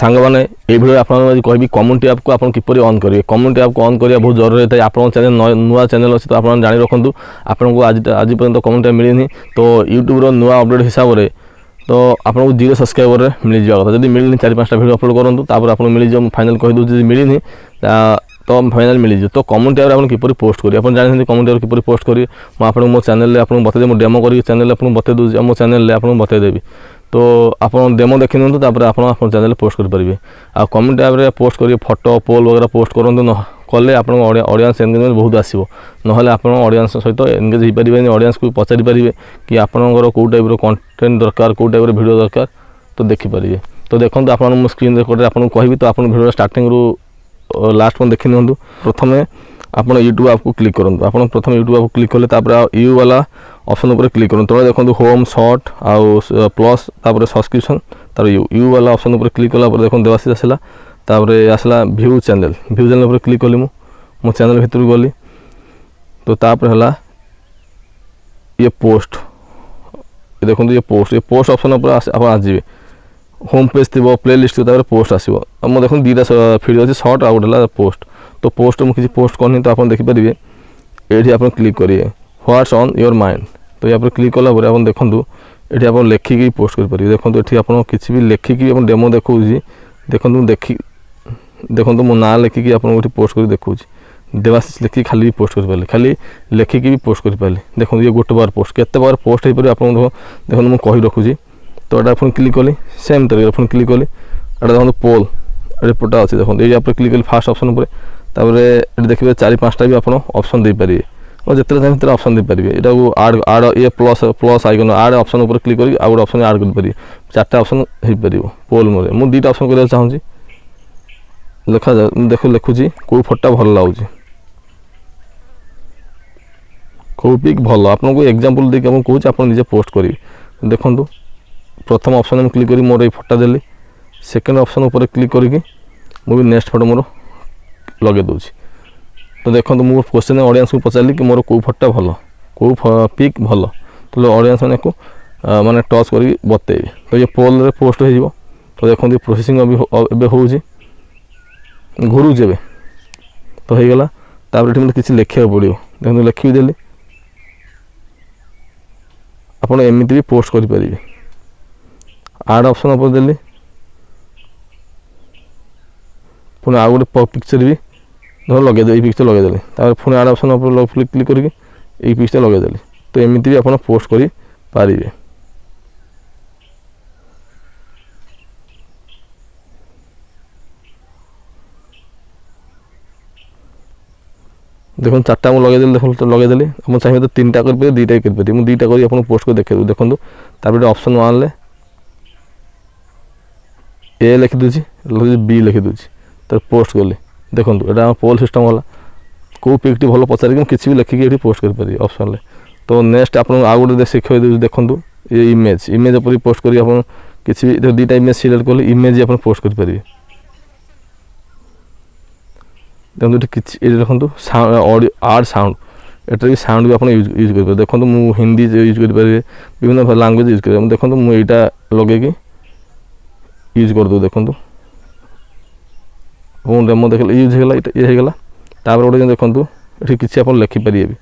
सांगने ये भिडियो आपको कहि कम्युनिटी ऐप को आप किपर ऑन करेंगे। कम्युनिटी ऐप को ऑन करा बहुत जरूरी है। आप चैनल नुआ चैनल अच्छे तो आप जानी रखुँ आपको आज पर्यटन कम्युनिटी मिलनी तो यूट्यूब नुआ अपडेट हिसाब से तो आपको 0 सब्सक्राइबर मिल जावा कथा। जब मिलनी 4-5टा वीडियो अपलोड करूँ तापर आपको मिल जाए फाइनल कहीदे मिलनी तो फाइनल मिल जाए। तो कम्युनिटी ऐप किपर पोस्ट करेंगे आप जानते कम्युनिटी ऐप किपर पोस्ट करेंगे मुझे मो चैनल आपको बतई मो डेमो कर चैनल आपको बतई दूसरी मो चैनल आपको बतईदेवी तो आप डेमो देखी नियंतु तापर आप चैनल पोस्ट करेंगे। आ कम्युनिटी ऐप रे पोस्ट करिए फोटो पोल वगैरह पोस्ट करूँ न कले आप ऑडियंस एंगेजमेंट बहुत आसो ना आप ऑडियंस सहित एंगेज हो पारे ऑडियंस को पचारि पारे कि आपंकर कौ टाइप कंटेंट दरकार कौ टाइप वीडियो दरकार तो देखिपारे। तो देखो आप स्क्रीन रिकॉर्ड आपको कहि तो आप वीडियो स्टार्टिंग रू लास्ट में देखी नियंतु। प्रथम आप यूट्यूब ऐप को क्लिक करूँ आप प्रथम यूट्यूब ऐप को क्लिक कले यू वाला ऑप्शन उपर क्लिक करूँ तले देखो होम शॉर्ट आउ प्लस तापर सब्सक्रिप्शन तार यू वाला ऑप्शन उपर क्लिक कला देखो देवाशीष आसला तापर आसला व्यू चैनल उपर क्लिक कली मो चैनल भीतर गली तो तापर है ये पोस्ट देखो ये पोस्ट ऑप्शन उपर आप आसवे होम पेज थी प्ले लिस्ट थी पोस्ट आसो मो देखो 2टा वीडियो अच्छे शॉर्ट आउट है पोस्ट तो पोस्ट मुझे पोस्ट करनी तो आप देखिपारे ये आप क्लिक करिए व्हाट्स ऑन योर माइंड तो यहाँ पर क्लिक कला आप देखूँ ये आप लिखिकी पोस्ट करेंगे। देखो ये आप किसी भी लिखिकी आप डेमो देखो देखो मो ना लिखिकी आप पोस्ट कर देखा देवाशीष लिखिकी खाली भी पोस्ट कर पारे खाली लिखिकी भी पोस्ट कर पारे। देखो ये गोटे बार पोस्ट केते बार पोस्ट हो पारे आप देखो मुझे कही रखुची तो ये आप क्लिक कली सेम तरीके आप क्लिक कली ये देखो पोल रिपोर्टा अच्छे देखो ये आप क्लिक कली फास्ट ऑप्शन उपर देखिए 4-5टा भी आप ऑप्शन दे पारे और जितने चाहिए तेरे ऑप्शन दे पारे यहाँ आड ये प्लस आइकन आड ऑप्शन उपर क्लिक कर आउ गोटे ऑप्शन आड कर 4टा ऑप्शन हो पार पोल मोर मुझे 2टा ऑप्शन करने चाहूँगी लिखा देख लिखुची कौ फोटा भल लगुच कौ पिक भल आपको एग्जांपल देखिए आपको कौच आप निजे पोस्ट करेंगे। देखो प्रथम ऑप्शन में क्लिक करी मोर ये फोटा देली सेकेंड ऑप्शन उपर क्लिक करके मुझे नेक्स्ट फोटो मोर लगे दूसरी तो देखो मुझे क्वेश्चन ऑडियंस को पचारि कि मोर कौ फोटा भल कौ पिक भल तो ऑडियंस मैंने को माने टच कर बतईबे तो ये पोल रे पोस्ट हो तो देखो ये प्रोसेसिंग अभी हो घुरुच ए तो हो गला तापर मतलब किसी लिखा पड़ो देखो लिखी देली आप एमती भी पोस्ट करेंगे। आड ऑप्शन उपर देली पुणी आउ गोटे पिक्चर भी धर लगे पिक्चर लगेदेली पुणी आड ऑप्शन उपर क्लिक करके ये पिक्चर लगेदेली तो एमती भी आप पोस्ट कर पारे। देखो 4टा मुझे लगेदेली देखो तो लगेदेली आप चाहिए तो 3टा कर 2टा कर मुझे 2टा कर आपको पोस्ट कर देखे देखो तापर ऑप्शन 1 ले ए लिखी दूसरी बी लिखी दूसरी तो पोस्ट कली देखो यहाँ पोल सिस्टम वाला कौ पिकटी भल पचारि किसी भी लिखिकी ये पोस्ट करेंगे ऑप्शन ले। तो नेक्स्ट आप आउ गोटे शिखाई दूसरी देखो ये इमेज उपर पोस्ट कर किसी भी 2टा इमेज सिलेक्ट कले इमेज आप पोस्ट करेंगे। देखो ये देखो ऑडियो आड साउंड एटर भी साउंड भी आप यूज करेंगे। देखो मुझे हिंदी यूज करेंगे विभिन्न लैंग्वेज यूज करेंगे देखो मुझे यहाँ लगे यूज कर दो देखो डेमो देख यूज होगा ये होगा तापर गोटे देखो ये किसी आप लिखिपारे भी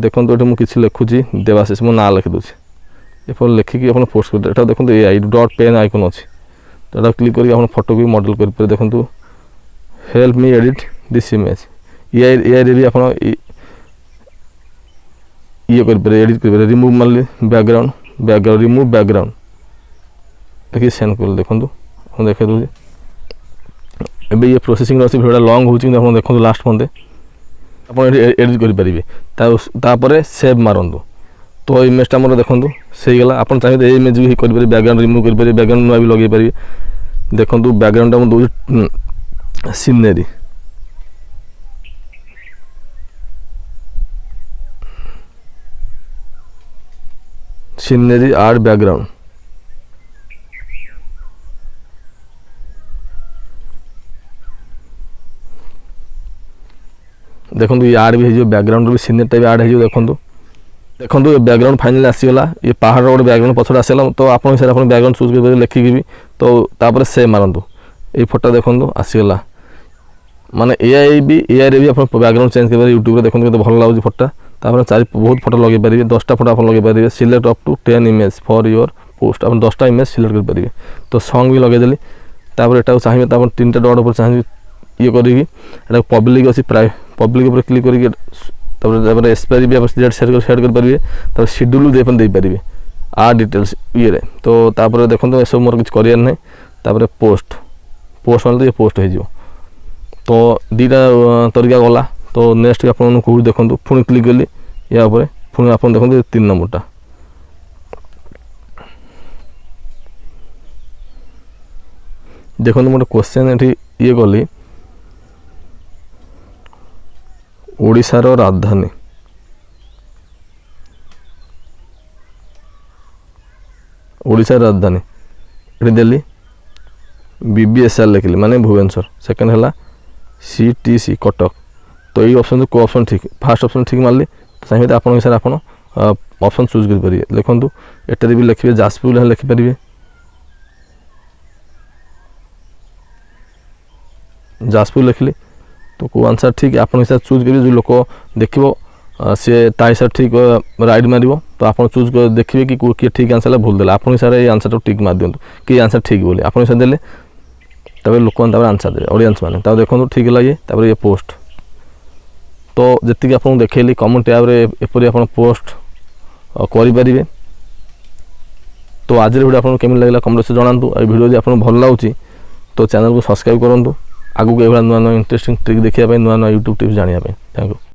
देखो ये मुझे किसी लिखुची देवाशीष मो ना लिखी दूसरी ये लिखिकी आप पोस्ट कर देखो ये डॉट पेन आइकन अच्छे तो यहाँ क्लिक करके फोटो भी मॉडल कर देखो help me edit this image ये भी आप ये करेंगे एडिट करेंगे रिमूव मारे बैकग्राउंड रिमूव बैकग्राउंड देखिए सेंड कर देखो देखे दूसरी एबे ये प्रोसेसिंग अच्छी भिडियो लंग हो देखो लास्ट मंथ आप एडिट करेंगे सेव मारंतु तो इमेजटा मोर देखो से गला आप चाहिए ये इमेज भी करेंगे बैकग्राउंड रिमूव करेंगे बैकग्राउंड नुआ भी लगे पारे। देखो बैकग्राउंड मुझे दूसरी सीनरी सीनरी आर्ट बैकग्राउंड देखो ये आड भी हो बैकग्राउंड भी सीनरीटा भी आड हो देखो देखो ये बैकग्राउंड फाइनली आसीगला ये पहाड़ गोटे बैकग्राउंड पछड़ आसला तो आप हिसाब से बैकग्राउंड चूज कर लिखिकी भी तो तापर सेव मारंतु এই ফটোটা দেখুন আসিগলা মানে এআই রে भी ଆପଣ ବ୍ୟାକଗ୍ରାଉଣ୍ଡ ଚେଞ୍ଜ କରିପାରିବେ ୟୁଟ୍ୟୁବରେ ଦେଖନ୍ତୁ କେତେ ଭଲ ଲାଗୁଛି ଫଟୋଟା ତାପରେ ଚାରି ବହୁତ ଫଟୋ ଲଗାଇ ପାରିବେ 10ଟା ଫଟୋ ଆପଣ ଲଗାଇ ପାରିବେ select up to 10 image for your post ଆପଣ 10ଟା ଇମେଜ ସିଲେକ୍ଟ କରିପାରିବେ ତ ସଙ୍ଗ ବି ଲଗାଇଦେଲି ତାପରେ ଏଟାକୁ ଚାହିଁବେ ତ ଆପଣ 3ଟା ଡଟ୍ ଉପରେ ଚାହିଁବେ ଇଏ କରିକି ଏଟା ପବ୍ଲିକ ଅଛି ପ୍ରାୟ ପବ୍ଲିକ ଉପରେ କ୍ଲିକ୍ କରିକି ତାପରେ ଏକ୍ସପାୟରି ବି ଆପଣ ସେଟ୍ କରିପାରିବେ ତାପରେ ସିଡ୍ୟୁଲ୍ ବି ଆପଣ ଦେଇପାରିବେ ଆ ଡିଟେଲ୍ସ ଇଏରେ ତ ତାପରେ ଦେଖନ୍ତୁ ଏସବୁ ମୋର କିଛି କରିବାର ନାହିଁ ତାପରେ ପୋଷ୍ଟ ମାନେ ତ ଇଏ ପୋଷ୍ଟ ହେଇଯିବ ତ ଦୁଇଟା ତରିକା ଗଲା ତ ନେକ୍ସଟ ଆପଣଙ୍କୁ କେଉଁଠି ଦେଖନ୍ତୁ ପୁଣି କ୍ଲିକ୍ କଲି ୟା ଉପରେ ପୁଣି ଆପଣ ଦେଖନ୍ତୁ 3 ନମ୍ବରଟା ଦେଖନ୍ତୁ ମୁଁ ଗୋଟେ କ୍ୱେଶ୍ଚନ୍ ଏଠି ଇଏ କଲି ଓଡ଼ିଶାର ରାଜଧାନୀ ଏଠି ଦେଲି BBSR ଲେଖିଲି ମାନେ ଭୁବନେଶ୍ୱର ସେକେଣ୍ଡ ହେଲା CTC କଟକ ତ ଏଇ ଅପସନ୍ କେଉଁ ଅପସନ୍ ଠିକ୍ ଫାର୍ଷ୍ଟ ଅପସନ୍ ଠିକ୍ ମାରିଲି ଚାହିଁବେ ତ ଆପଣଙ୍କ ହିସାବରେ ଆପଣ ଅପସନ୍ ଚୁଜ୍ କରିପାରିବେ ଦେଖନ୍ତୁ ଏଠାରେ ବି ଲେଖିବେ ଯାଜପୁର ଲେଖିପାରିବେ ଯାଜପୁର ଲେଖିଲି ତ କେଉଁ ଆନ୍ସର୍ ଠିକ୍ ଆପଣ ହିସାବରେ ଚୁଜ୍ କରିବେ ଯେଉଁ ଲୋକ ଦେଖିବ ସିଏ ତା ହିସାବରେ ଠିକ୍ ରାଇଟ୍ ମାରିବ ତ ଆପଣ ଚୁଜ୍ ଦେଖିବେ କି କିଏ ଠିକ୍ ଆନ୍ସର୍ ହେଲା ଭୁଲ ଦେଲା ଆପଣ ହିସାବରେ ଏଇ ଆନ୍ସର୍ଟାକୁ ଠିକ୍ ମାରିଦିଅନ୍ତୁ କି ଆନ୍ସର୍ ଠିକ୍ ବୋଲି ଆପଣ ହିସାବରେ ଦେଲେ ତାପରେ ଲୋକମାନେ ତାପରେ ଆନ୍ସର୍ ଦେବେ ଅଡ଼ିଏନ୍ସ ମାନେ ତାପରେ ଦେଖନ୍ତୁ ଠିକ୍ ହେଲା ଇଏ ତାପରେ ଇଏ ପୋଷ୍ଟ ତ ଯେତିକି ଆପଣଙ୍କୁ ଦେଖେଇଲି କମେଣ୍ଟ ଟ୍ୟାବ୍ରେ ଏପରି ଆପଣ ପୋଷ୍ଟ କରିପାରିବେ ତ ଆଜିର ଭିଡ଼ିଓ ଆପଣଙ୍କୁ କେମିତି ଲାଗିଲା କମେଣ୍ଟ ଜଣାନ୍ତୁ ଆଉ ଭିଡ଼ିଓ ଯଦି ଆପଣଙ୍କୁ ଭଲ ଲାଗୁଛି ତ ଚ୍ୟାନେଲକୁ ସବସ୍କ୍ରାଇବ୍ କରନ୍ତୁ ଆଗକୁ ଏଭଳିଆ ନୂଆ ନୂଆ ଇଣ୍ଟରେଷ୍ଟିଂ ଟ୍ରିକ୍ ଦେଖିବା ପାଇଁ ନୂଆ ନୂଆ ୟୁଟ୍ୟୁବ୍ ଟିପ୍ସ ଜାଣିବା ପାଇଁ ଥ୍ୟାଙ୍କ ୟୁ।